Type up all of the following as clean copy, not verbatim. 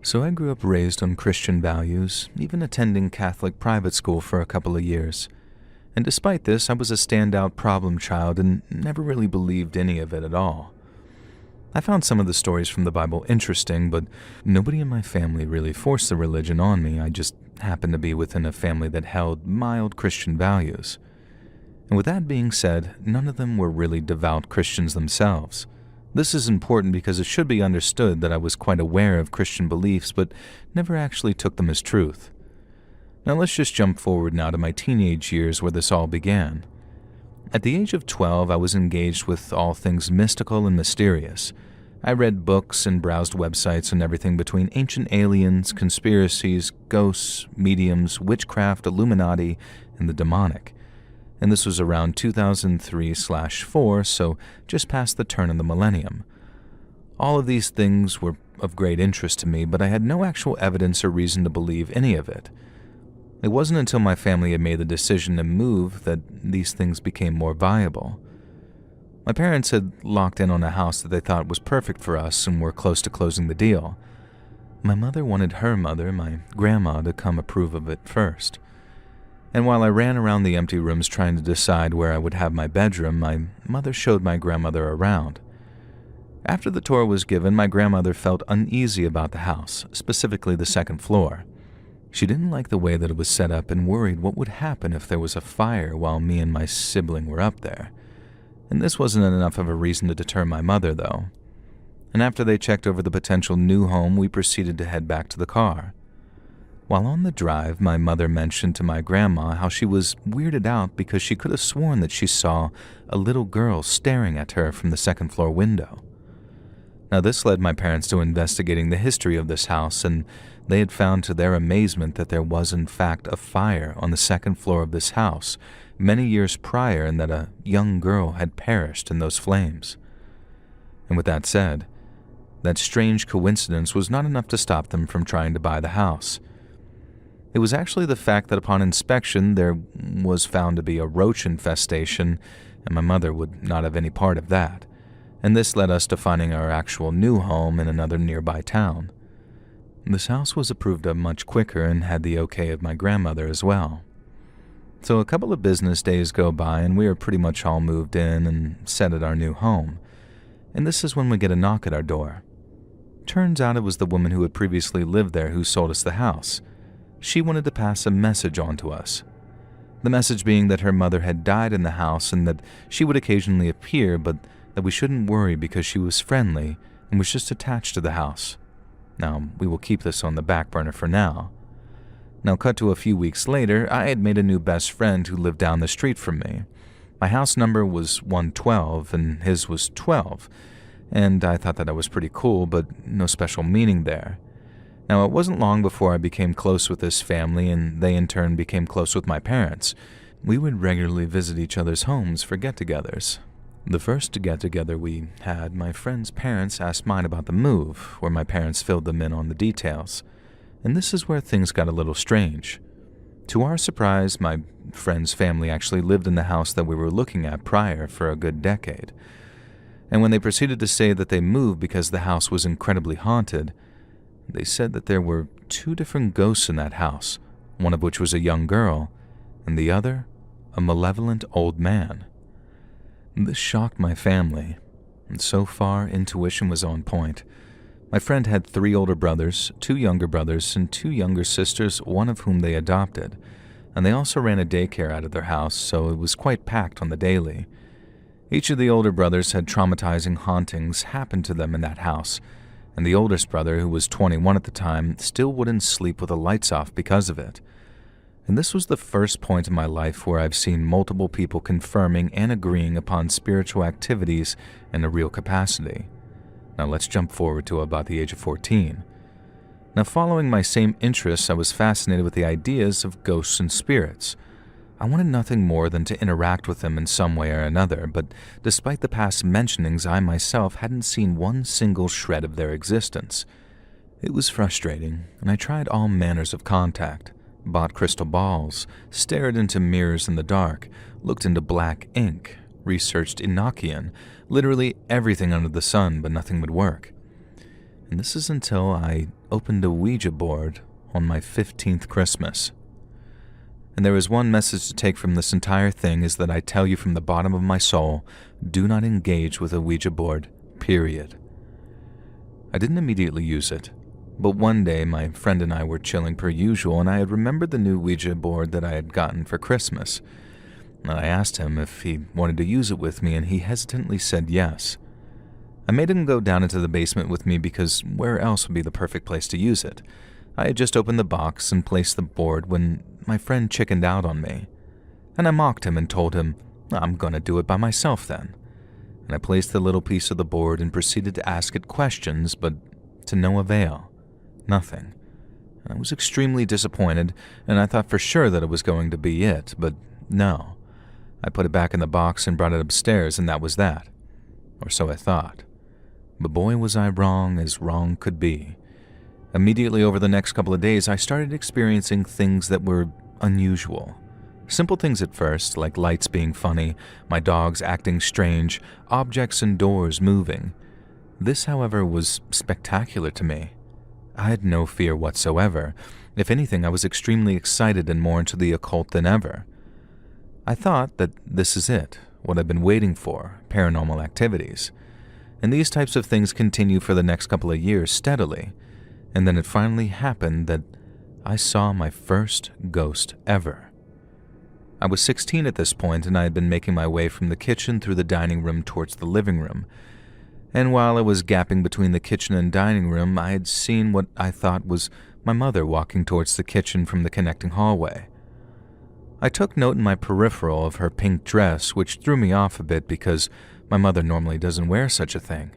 So I grew up raised on Christian values, even attending Catholic private school for a couple of years. And despite this, I was a standout problem child and never really believed any of it at all. I found some of the stories from the Bible interesting, but nobody in my family really forced the religion on me. I just happened to be within a family that held mild Christian values. And with that being said, none of them were really devout Christians themselves. This is important because it should be understood that I was quite aware of Christian beliefs, but never actually took them as truth. Now let's just jump forward now to my teenage years where this all began. At the age of 12, I was engaged with all things mystical and mysterious. I read books and browsed websites on everything between ancient aliens, conspiracies, ghosts, mediums, witchcraft, Illuminati, and the demonic. And this was around 2003/4, so just past the turn of the millennium. All of these things were of great interest to me, but I had no actual evidence or reason to believe any of it. It wasn't until my family had made the decision to move that these things became more viable. My parents had locked in on a house that they thought was perfect for us and were close to closing the deal. My mother wanted her mother, my grandma, to come approve of it first. And while I ran around the empty rooms trying to decide where I would have my bedroom, my mother showed my grandmother around. After the tour was given, my grandmother felt uneasy about the house, specifically the second floor. She didn't like the way that it was set up and worried what would happen if there was a fire while me and my sibling were up there. And this wasn't enough of a reason to deter my mother, though. And after they checked over the potential new home, we proceeded to head back to the car. While on the drive, my mother mentioned to my grandma how she was weirded out because she could have sworn that she saw a little girl staring at her from the second floor window. Now this led my parents to investigating the history of this house, and they had found to their amazement that there was in fact a fire on the second floor of this house many years prior, and that a young girl had perished in those flames. And with that said, that strange coincidence was not enough to stop them from trying to buy the house. It was actually the fact that upon inspection there was found to be a roach infestation, and my mother would not have any part of that. And this led us to finding our actual new home in another nearby town. This house was approved of much quicker and had the okay of my grandmother as well. So a couple of business days go by and we are pretty much all moved in and set at our new home. And this is when we get a knock at our door. Turns out it was the woman who had previously lived there who sold us the house. She wanted to pass a message on to us. The message being that her mother had died in the house and that she would occasionally appear, but that we shouldn't worry because she was friendly and was just attached to the house. Now, we will keep this on the back burner for now. Now, cut to a few weeks later, I had made a new best friend who lived down the street from me. My house number was 112 and his was 12, and I thought that was pretty cool, but no special meaning there. Now, it wasn't long before I became close with this family, and they in turn became close with my parents. We would regularly visit each other's homes for get-togethers. The first get-together we had, my friend's parents asked mine about the move, where my parents filled them in on the details. And this is where things got a little strange. To our surprise, my friend's family actually lived in the house that we were looking at prior for a good decade. And when they proceeded to say that they moved because the house was incredibly haunted, they said that there were 2 different ghosts in that house, one of which was a young girl, and the other, a malevolent old man. This shocked my family, and so far, intuition was on point. My friend had 3 older brothers, 2 younger brothers, and 2 younger sisters, one of whom they adopted, and they also ran a daycare out of their house, so it was quite packed on the daily. Each of the older brothers had traumatizing hauntings happen to them in that house, and the oldest brother, who was 21 at the time, still wouldn't sleep with the lights off because of it. And this was the first point in my life where I've seen multiple people confirming and agreeing upon spiritual activities in a real capacity. Now let's jump forward to about the age of 14. Now, following my same interests, I was fascinated with the ideas of ghosts and spirits. I wanted nothing more than to interact with them in some way or another, but despite the past mentionings, I myself hadn't seen one single shred of their existence. It was frustrating, and I tried all manners of contact, bought crystal balls, stared into mirrors in the dark, looked into black ink, researched Enochian, literally everything under the sun, but nothing would work. And this is until I opened a Ouija board on my 15th Christmas. And there is one message to take from this entire thing is that I tell you from the bottom of my soul, do not engage with a Ouija board, period. I didn't immediately use it, but one day my friend and I were chilling per usual, and I had remembered the new Ouija board that I had gotten for Christmas. And I asked him if he wanted to use it with me, and he hesitantly said yes. I made him go down into the basement with me because where else would be the perfect place to use it? I had just opened the box and placed the board when my friend chickened out on me. And I mocked him and told him, I'm gonna do it by myself then. And I placed the little piece of the board and proceeded to ask it questions, but to no avail. Nothing. I was extremely disappointed, and I thought for sure that it was going to be it, but no. I put it back in the box and brought it upstairs, and that was that. Or so I thought. But boy was I wrong as wrong could be. Immediately over the next couple of days, I started experiencing things that were unusual. Simple things at first, like lights being funny, my dogs acting strange, objects and doors moving. This, however, was spectacular to me. I had no fear whatsoever. If anything, I was extremely excited and more into the occult than ever. I thought that this is it, what I've been waiting for, paranormal activities. And these types of things continue for the next couple of years steadily. And then it finally happened that I saw my first ghost ever. I was 16 at this point, and I had been making my way from the kitchen through the dining room towards the living room. And while I was gapping between the kitchen and dining room, I had seen what I thought was my mother walking towards the kitchen from the connecting hallway. I took note in my peripheral of her pink dress, which threw me off a bit because my mother normally doesn't wear such a thing.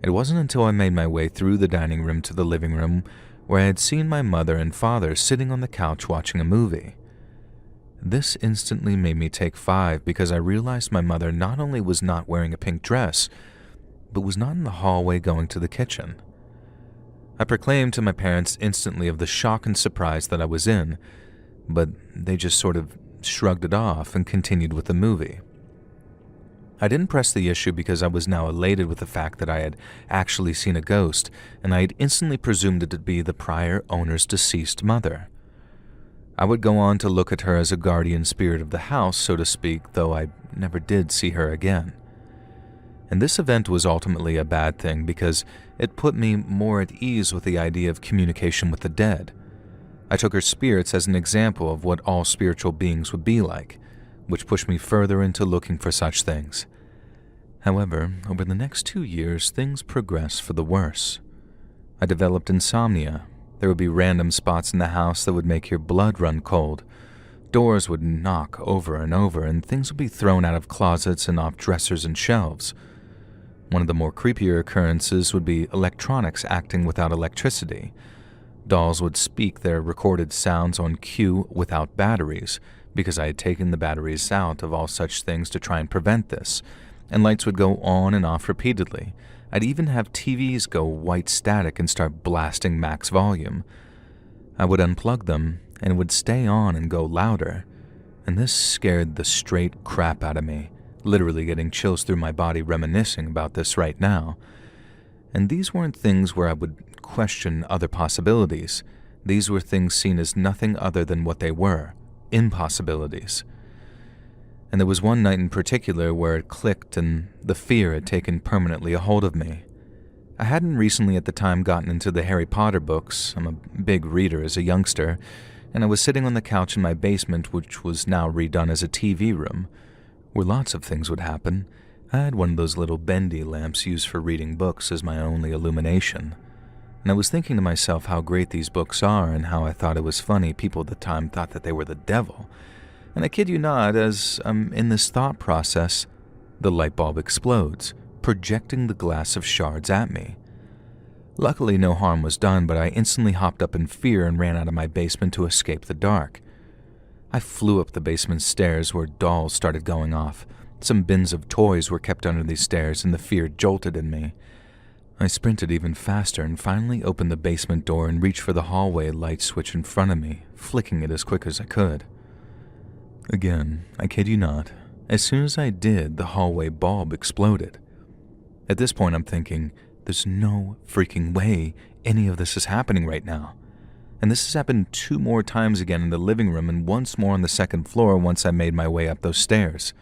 It wasn't until I made my way through the dining room to the living room where I had seen my mother and father sitting on the couch watching a movie. This instantly made me take 5 because I realized my mother not only was not wearing a pink dress, but was not in the hallway going to the kitchen. I proclaimed to my parents instantly of the shock and surprise that I was in, but they just sort of shrugged it off and continued with the movie. I didn't press the issue because I was now elated with the fact that I had actually seen a ghost, and I had instantly presumed it to be the prior owner's deceased mother. I would go on to look at her as a guardian spirit of the house, so to speak, though I never did see her again. And this event was ultimately a bad thing because it put me more at ease with the idea of communication with the dead. I took her spirits as an example of what all spiritual beings would be like, which pushed me further into looking for such things. However, over the next 2 years, things progressed for the worse. I developed insomnia. There would be random spots in the house that would make your blood run cold. Doors would knock over and over, and things would be thrown out of closets and off dressers and shelves. One of the more creepier occurrences would be electronics acting without electricity. Dolls would speak their recorded sounds on cue without batteries, because I had taken the batteries out of all such things to try and prevent this, and lights would go on and off repeatedly. I'd even have TVs go white static and start blasting max volume. I would unplug them, and it would stay on and go louder, and this scared the straight crap out of me, literally getting chills through my body reminiscing about this right now. And these weren't things where I would question other possibilities. These were things seen as nothing other than what they were, impossibilities. And there was one night in particular where it clicked and the fear had taken permanently a hold of me. I hadn't recently at the time gotten into the Harry Potter books. I'm a big reader as a youngster, and I was sitting on the couch in my basement, which was now redone as a TV room, where lots of things would happen. I had one of those little bendy lamps used for reading books as my only illumination. And I was thinking to myself how great these books are and how I thought it was funny people at the time thought that they were the devil. And I kid you not, as I'm in this thought process, the light bulb explodes, projecting the glass of shards at me. Luckily, no harm was done, but I instantly hopped up in fear and ran out of my basement to escape the dark. I flew up the basement stairs where dolls started going off. Some bins of toys were kept under these stairs, and the fear jolted in me. I sprinted even faster and finally opened the basement door and reached for the hallway light switch in front of me, flicking it as quick as I could. Again, I kid you not, as soon as I did, the hallway bulb exploded. At this point, I'm thinking, There's no freaking way any of this is happening right now. And this has happened 2 more times again in the living room and once more on the 2nd floor once I made my way up those stairs.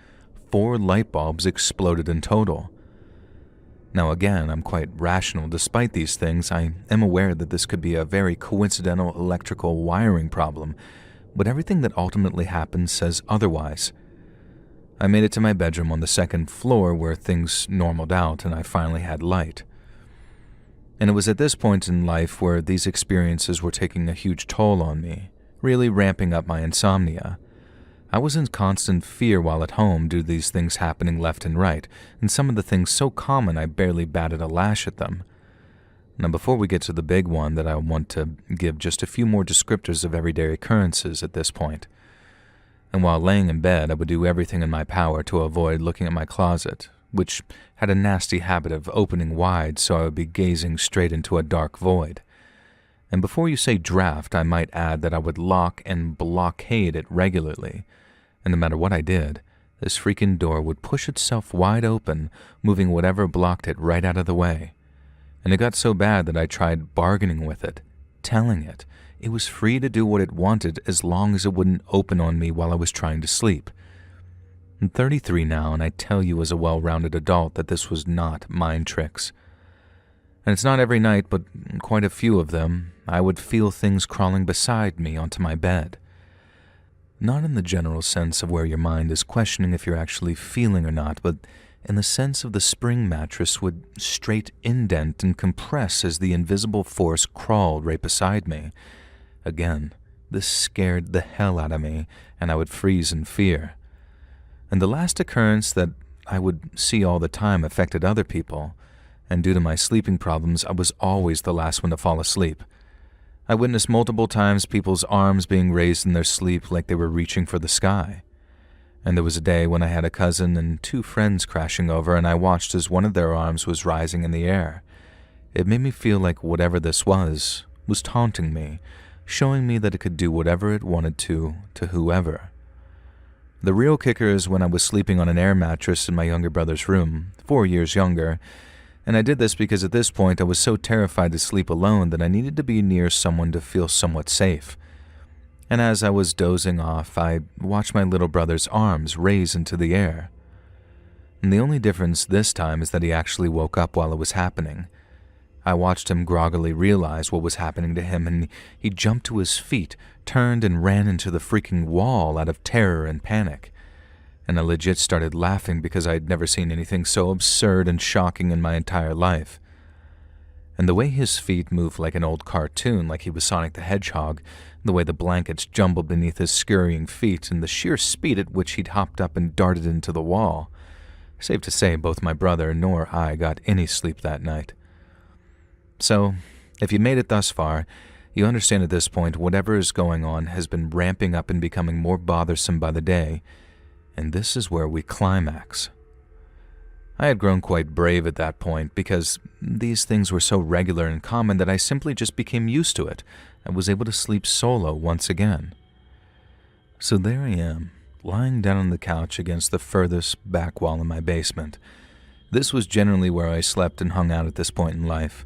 4 light bulbs exploded in total. Now again, I'm quite rational despite these things. I am aware that this could be a very coincidental electrical wiring problem, but everything that ultimately happened says otherwise. I made it to my bedroom on the 2nd floor where things normaled out and I finally had light. And it was at this point in life where these experiences were taking a huge toll on me, really ramping up my insomnia. I was in constant fear while at home due to these things happening left and right, and some of the things so common I barely batted a lash at them. Now before we get to the big one that I want to give just a few more descriptors of everyday occurrences at this point. And while laying in bed, I would do everything in my power to avoid looking at my closet, which had a nasty habit of opening wide so I would be gazing straight into a dark void. And before you say draft, I might add that I would lock and blockade it regularly, and no matter what I did, this freaking door would push itself wide open, moving whatever blocked it right out of the way. And it got so bad that I tried bargaining with it, telling it it was free to do what it wanted as long as it wouldn't open on me while I was trying to sleep. I'm 33 now, and I tell you as a well-rounded adult that this was not mind tricks. And it's not every night, but quite a few of them, I would feel things crawling beside me onto my bed. Not in the general sense of where your mind is questioning if you're actually feeling or not, but in the sense of the spring mattress would straight indent and compress as the invisible force crawled right beside me. Again, this scared the hell out of me, and I would freeze in fear. And the last occurrence that I would see all the time affected other people, and due to my sleeping problems, I was always the last one to fall asleep. I witnessed multiple times people's arms being raised in their sleep like they were reaching for the sky. And there was a day when I had a cousin and 2 friends crashing over, and I watched as one of their arms was rising in the air. It made me feel like whatever this was taunting me, showing me that it could do whatever it wanted to whoever. The real kicker is when I was sleeping on an air mattress in my younger brother's room, 4 years younger, and I did this because at this point I was so terrified to sleep alone that I needed to be near someone to feel somewhat safe. And as I was dozing off, I watched my little brother's arms raise into the air. And the only difference this time is that he actually woke up while it was happening. I watched him groggily realize what was happening to him, and he jumped to his feet, turned and ran into the freaking wall out of terror and panic. And I legit started laughing because I had never seen anything so absurd and shocking in my entire life. And the way his feet moved like an old cartoon, like he was Sonic the Hedgehog, the way the blankets jumbled beneath his scurrying feet, and the sheer speed at which he'd hopped up and darted into the wall. Safe to say, both my brother nor I got any sleep that night. So, if you made it thus far, you understand at this point whatever is going on has been ramping up and becoming more bothersome by the day, and this is where we climax. I had grown quite brave at that point because these things were so regular and common that I simply just became used to it and was able to sleep solo once again. So there I am, lying down on the couch against the furthest back wall in my basement. This was generally where I slept and hung out at this point in life.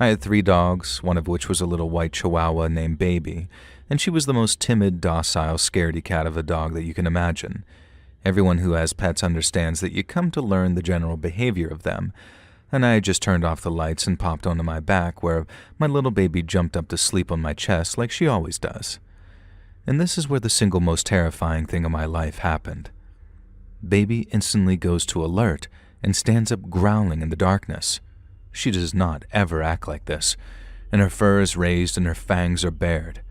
I had 3 dogs, one of which was a little white chihuahua named Baby, and she was the most timid, docile, scaredy cat of a dog that you can imagine. Everyone who has pets understands that you come to learn the general behavior of them, and I had just turned off the lights and popped onto my back where my little baby jumped up to sleep on my chest like she always does. And this is where the single most terrifying thing of my life happened. Baby instantly goes to alert and stands up growling in the darkness. She does not ever act like this, and her fur is raised and her fangs are bared.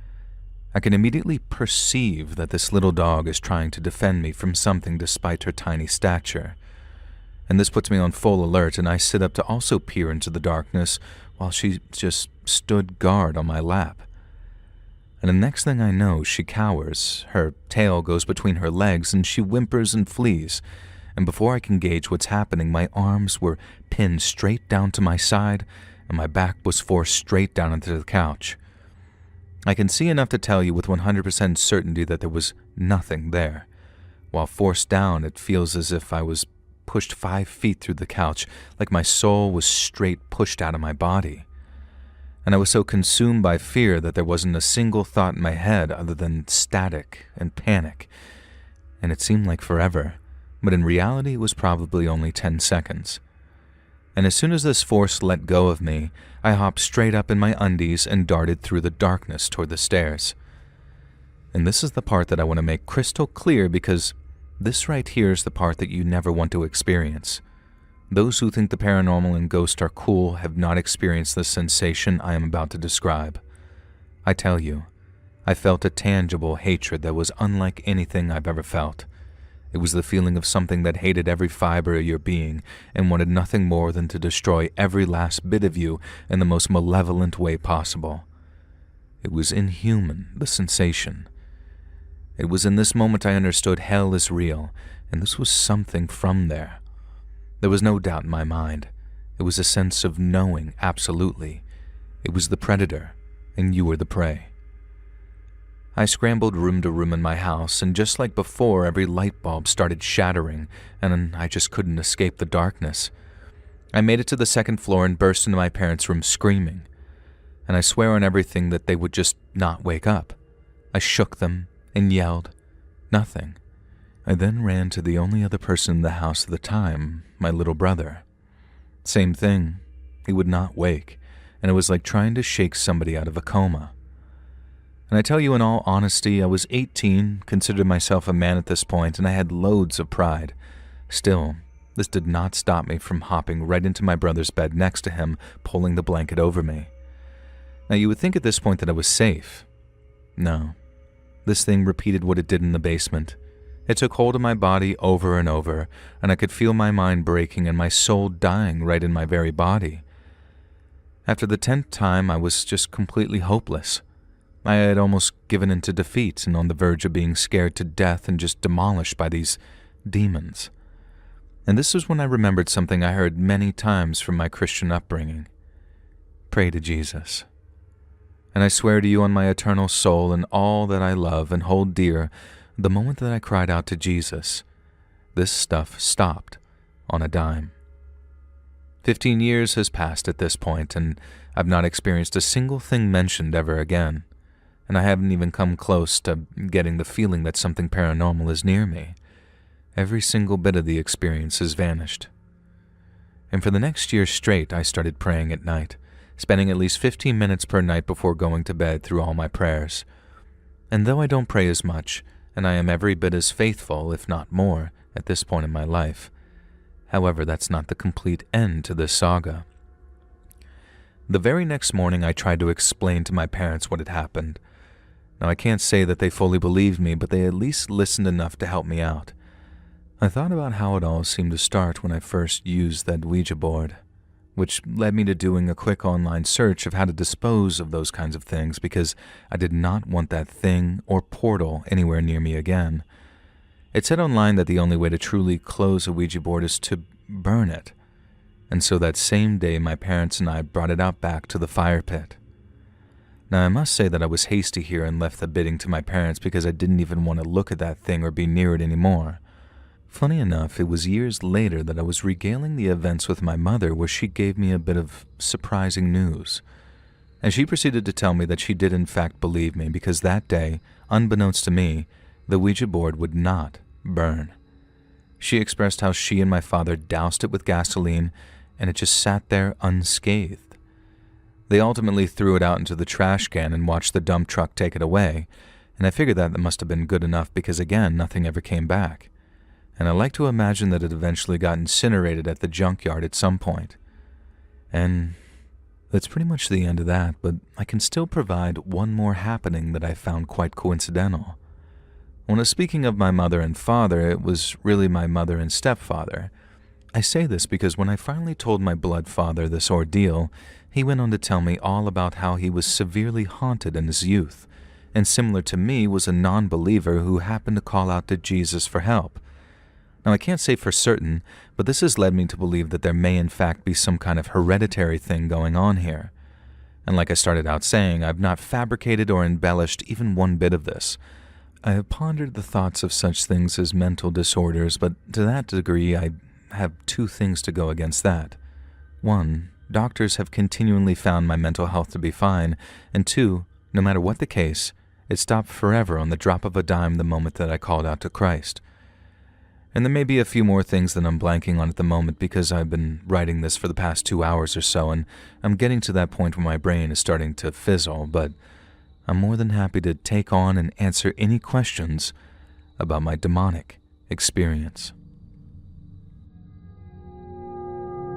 I can immediately perceive that this little dog is trying to defend me from something despite her tiny stature. And this puts me on full alert, and I sit up to also peer into the darkness while she just stood guard on my lap. And the next thing I know, she cowers, her tail goes between her legs, and she whimpers and flees. And before I can gauge what's happening, my arms were pinned straight down to my side, and my back was forced straight down into the couch. I can see enough to tell you with 100% certainty that there was nothing there. While forced down, it feels as if I was pushed 5 feet through the couch, like my soul was straight pushed out of my body. And I was so consumed by fear that there wasn't a single thought in my head other than static and panic. And it seemed like forever, but in reality it was probably only 10 seconds. And as soon as this force let go of me, I hopped straight up in my undies and darted through the darkness toward the stairs. And this is the part that I want to make crystal clear, because this right here is the part that you never want to experience. Those who think the paranormal and ghosts are cool have not experienced the sensation I am about to describe. I tell you, I felt a tangible hatred that was unlike anything I've ever felt. It was the feeling of something that hated every fiber of your being and wanted nothing more than to destroy every last bit of you in the most malevolent way possible. It was inhuman, the sensation. It was in this moment I understood hell is real, and this was something from there. There was no doubt in my mind. It was a sense of knowing, absolutely. It was the predator, and you were the prey. I scrambled room to room in my house, and just like before, every light bulb started shattering, and I just couldn't escape the darkness. I made it to the second floor and burst into my parents' room screaming. And I swear on everything that they would just not wake up. I shook them and yelled. Nothing. I then ran to the only other person in the house at the time, my little brother. Same thing. He would not wake, and it was like trying to shake somebody out of a coma. And I tell you in all honesty, I was 18, considered myself a man at this point, and I had loads of pride. Still, this did not stop me from hopping right into my brother's bed next to him, pulling the blanket over me. Now you would think at this point that I was safe. No. This thing repeated what it did in the basement. It took hold of my body over and over, and I could feel my mind breaking and my soul dying right in my very body. After the 10th time, I was just completely hopeless. I had almost given in to defeat and on the verge of being scared to death and just demolished by these demons. And this was when I remembered something I heard many times from my Christian upbringing. Pray to Jesus. And I swear to you on my eternal soul and all that I love and hold dear, the moment that I cried out to Jesus, this stuff stopped on a dime. 15 years has passed at this point, and I've not experienced a single thing mentioned ever again. And I haven't even come close to getting the feeling that something paranormal is near me. Every single bit of the experience has vanished. And for the next year straight, I started praying at night, spending at least 15 minutes per night before going to bed through all my prayers. And though I don't pray as much, and I am every bit as faithful, if not more, at this point in my life, however, that's not the complete end to this saga. The very next morning, I tried to explain to my parents what had happened. Now, I can't say that they fully believed me, but they at least listened enough to help me out. I thought about how it all seemed to start when I first used that Ouija board, which led me to doing a quick online search of how to dispose of those kinds of things because I did not want that thing or portal anywhere near me again. It said online that the only way to truly close a Ouija board is to burn it, and so that same day my parents and I brought it out back to the fire pit. Now, I must say that I was hasty here and left the bidding to my parents because I didn't even want to look at that thing or be near it anymore. Funny enough, it was years later that I was regaling the events with my mother where she gave me a bit of surprising news. And she proceeded to tell me that she did in fact believe me because that day, unbeknownst to me, the Ouija board would not burn. She expressed how she and my father doused it with gasoline and it just sat there unscathed. They ultimately threw it out into the trash can and watched the dump truck take it away, and I figured that must have been good enough because, again, nothing ever came back. And I like to imagine that it eventually got incinerated at the junkyard at some point. And that's pretty much the end of that, but I can still provide one more happening that I found quite coincidental. When speaking of my mother and father, it was really my mother and stepfather. I say this because when I finally told my blood father this ordeal, he went on to tell me all about how he was severely haunted in his youth, and similar to me was a non-believer who happened to call out to Jesus for help. Now, I can't say for certain, but this has led me to believe that there may in fact be some kind of hereditary thing going on here. And like I started out saying, I've not fabricated or embellished even one bit of this. I have pondered the thoughts of such things as mental disorders, but to that degree I have two things to go against that. One, doctors have continually found my mental health to be fine, and two, no matter what the case, it stopped forever on the drop of a dime the moment that I called out to Christ. And there may be a few more things that I'm blanking on at the moment because I've been writing this for the past 2 hours or so, and I'm getting to that point where my brain is starting to fizzle, but I'm more than happy to take on and answer any questions about my demonic experience.